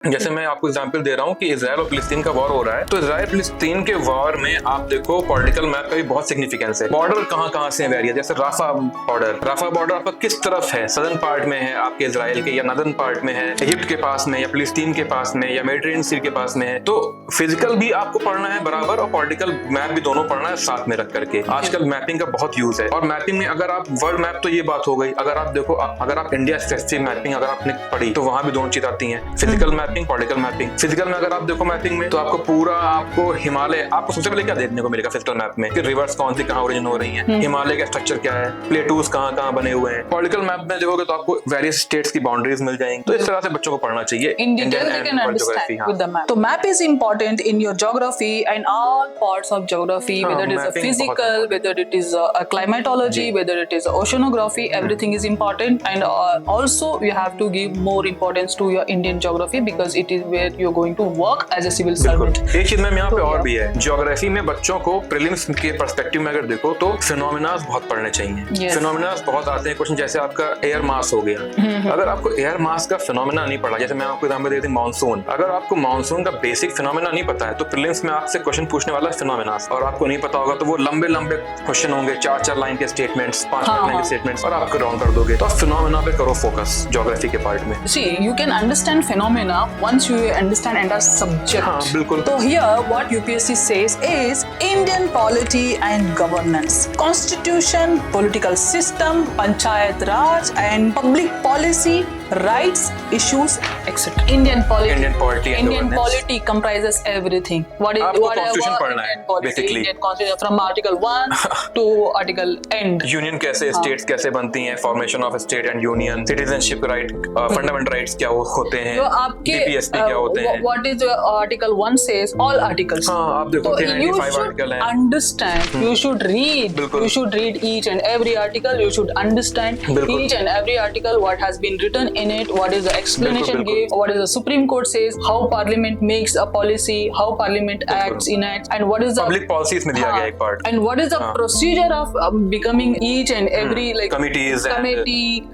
जैसे मैं आपको एग्जांपल दे रहा हूँ कि इजराइल और फिलिस्तीन का वॉर हो रहा है, तो इजराइल फिलिस्तीन के वॉर में आप देखो पॉलिटिकल मैप का भी बहुत सिग्निफिकेंस है। बॉर्डर कहाँ से वेरी है, जैसे राफा बॉर्डर आपका किस तरफ है, सदर्न पार्ट में है आपके इजराइल के, या नॉर्दर्न पार्ट में है इजिप्ट के पास में, या फिलिस्तीन के पास में, या मेडिटेरियन सी के पास में है। तो फिजिकल भी आपको पढ़ना है बराबर और पॉलिटिकल मैप भी दोनों पढ़ना है साथ में रख करके। आजकल मैपिंग का बहुत यूज है, और मैपिंग में अगर आप वर्ल्ड मैप, तो ये बात हो गई। अगर आप देखो, अगर आप इंडिया स्पेसिफिक मैपिंग अगर आपने पढ़ी तो वहां भी दोनों चीज आती है, physical mapping, political mapping. Physical में अगर आप देखो मैपिंग में, तो आपको पूरा आपको हिमालय, आपको सबसे पहले क्या देखने को मिलेगा फिजिकल मैप में कि रिवर्स कौन सी कहाँ ओरिजिन हो रही है, हिमालय का स्ट्रक्चर क्या है, प्लेटूज कहाँ बने हुए हैं। पॉलिटिकल मैप में देखोगे तो आपको वेरियस स्टेट्स की बाउंड्रीज मिल जाएंगी। तो इस तरह से बच्चों को पढ़ना चाहिए in detail. They can understand with the map. So map is important in your geography and all parts of geography, whether it is a physical, whether it is a climatology, whether it is oceanography, everything is important. And also you have to give more importance to your Indian geography because it is where you're going to work as a civil servant. एक चीज ma'am यहाँ पे और भी है, geography में बच्चों को प्रीलिम्स के पर्सपेक्टिव में अगर देखो तो फिनोमिनास बहुत पढ़ने चाहिए। फिनोमिनास बहुत आते हैं क्वेश्चन, जैसे आपका एयर मास हो गया। अगर आपको एयर मास का फिनोमिना नहीं पढ़ा, जैसे मैं आपको एग्जांपल देती हूँ मानसून, अगर आपको मानसून का बेसिक फिनोमिना नहीं पता है तो प्रीलिम्स में आपसे क्वेश्चन पूछने वाला है फिनोमिनास, और आपको नहीं पता होगा तो वो लंबे क्वेश्चन होंगे, 4 लाइन के स्टेटमेंट्स, 5 लाइन के स्टेटमेंट्स, और आपको राउंड कर दोगे। तो आप फिनोमिना पे करो फोकस ज्योग्राफी के पार्ट में। See, you can understand phenomena once you understand entire subject. हाँ, बिल्कुल। So here what UPSC says is Indian polity and governance, constitution, political system, panchayat raj and public policy, rights, issues, etc. Indian polity comprises everything. What is constitution पढ़ना है basically. Indian constitution from article 1 to article end. Union कैसे, states कैसे बनती हैं, formation of state and union, citizenship right, fundamental rights क्या होते हैं, जो आपके DPSP क्या होते हैं, what is article 1 says, all articles. हाँ, आप देखो 395 आर्टिकल हैं। Understand, you should read, you should read each and every article, you should understand each and every article, what has been written in it, what is the explanation given, what is the Supreme Court says, how Parliament makes a policy, how Parliament acts, enacts, and what is the public policies में दिया गया एक part, and what is the procedure of becoming each and every like committees,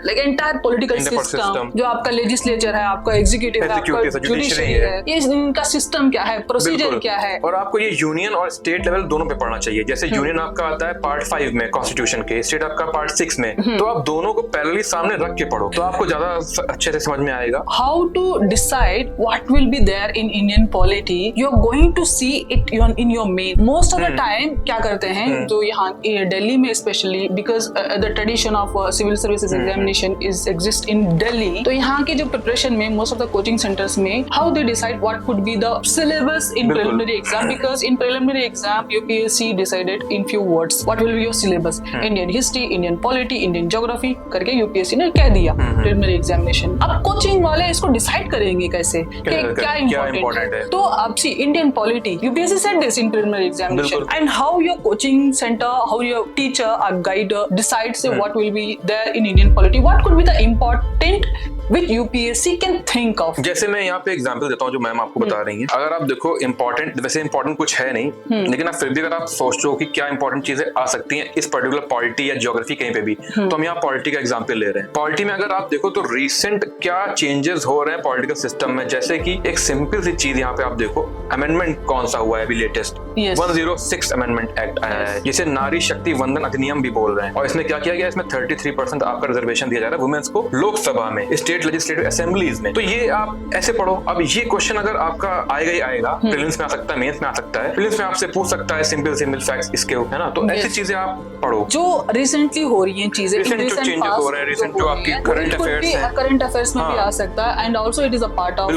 like entire political system, जो आपका legislature है, आपका executive है, आपका judiciary है, ये इनका system क्या है, procedure क्या है। और आपको ये यूनियन और स्टेट लेवल दोनों पे पढ़ना चाहिए। जैसे यूनियन आपका आता है पार्ट 5 में कॉन्स्टिट्यूशन के, स्टेट आपका पार्ट 6 में, तो आप दोनों को पैरेलली सामने रख के पढ़ो तो आपको ज्यादा अच्छे से समझ में आएगा। How to decide what will be there in Indian polity? You're going to see it in your main. Most of the time क्या करते हैं, जो यहाँ दिल्ली में especially because the tradition of civil services examination exists in Delhi, तो यहाँ की जो preparation में most of the coaching centers में how they decide what could be the syllabus in preliminary exam, because in preliminary exam UPSC decided in few words what will be your syllabus, Indian history, Indian polity, Indian geography करके UPSC ने कह दिया preliminary examination। अब coaching वाले इसको decide करेंगे कैसे कि क्या इम्पोर्टेंट है। तो अब see Indian polity, UPSC said this in preliminary examination, and how your coaching center, how your teacher or guide decides what will be there in Indian polity, what could be the important which UPSC can think of। जैसे मैं यहाँ पे example देता हूँ जो ma'am आपको बता रही हैं। अगर आप देखो इम्पोर्टेंट, वैसे इम्पोर्टेंट कुछ है नहीं, लेकिन आप फिर भी अगर आप सोचो कि क्या इंपॉर्टेंट चीजें आ सकती हैं इस पर्टिकुलर पॉलिटी या ज्योग्राफी कहीं पे भी, तो हम यहाँ पॉलिटी का एग्जांपल ले रहे हैं। पॉलिटी में अगर आप देखो तो रिसेंट क्या चेंजेस हो रहे हैं पॉलिटिकल सिस्टम में, जैसे कि एक सिंपल सी चीज यहाँ पे आप देखो, अमेंडमेंट कौन सा हुआ है अभी लेटेस्ट, 106 अमेंडमेंट एक्ट आया है, जिसे नारी शक्ति वंदन अधिनियम भी बोल रहे हैं। और इसमें क्या किया गया, इसमें 33% आपका रिजर्वेशन दिया जा रहा है वुमेन्स को लोकसभा में, लेजिस्लेटिव असेंबलीज में। तो ये आप ऐसे पढ़ो। अब ये क्वेश्चन अगर आपका आएगा ही आएगा, प्रीलिम्स में आ सकता है, मेंस में आ सकता है, प्रीलिम्स में आपसे पूछ सकता है सिंपल फैक्ट्स इसके, है ना। तो ऐसी चीजें आप पढ़ो जो रिसेंटली हो रही हैं, चीजें रिसेंट चेंजेस हो रहे हैं, रिसेंट जो आपकी करंट अफेयर्स हैं, करंट अफेयर्स में भी आ सकता है, and also it is a part of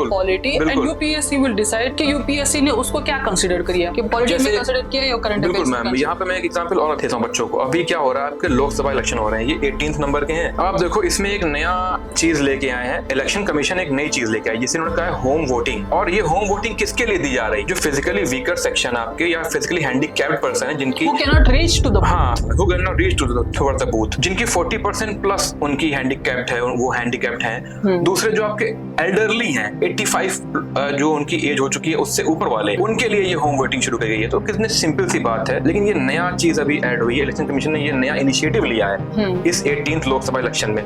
polity, and UPSC will decide कि यूपीएससी ने उसको क्या कंसीडर किया, कि पॉलिटी में कंसीडर किया या करंट अफेयर्स। बिल्कुल मैम, यहाँ पे मैं एक एग्जांपल और देता हूँ बच्चों को। अभी क्या हो रहा है, आपके लोकसभा इलेक्शन हो रहे हैं, ये 18th नंबर के हैं। आप देखो इसमें एक नया चीज लेके आए हैं, इलेक्शन कमीशन एक नई चीज लेके आई जिसे उन्होंने कहा है होम वोटिंग। और ये होम वोटिंग किसके लिए दी जा रही है, जो फिजिकली वीकर सेक्शन आपके या फिजिकली हैंडीकैप्ड पर्सन है, जिनकी who cannot reach to the who cannot reach to the booth, जिनकी 40% प्लस उनकी हैंडीकैप्ड है, वो हैंडीकैप्ड हैं। दूसरे जो आपके एल्डरली हैं, 85 जो उनकी एज हो चुकी है उससे ऊपर वाले, उनके लिए ये होम वोटिंग शुरू की गई है। तो कितनी सिंपल सी बात है, लेकिन ये नया चीज अभी ऐड हुई है, इलेक्शन कमीशन ने ये नया इनिशिएटिव लिया है इस 18th लोकसभा इलेक्शन में।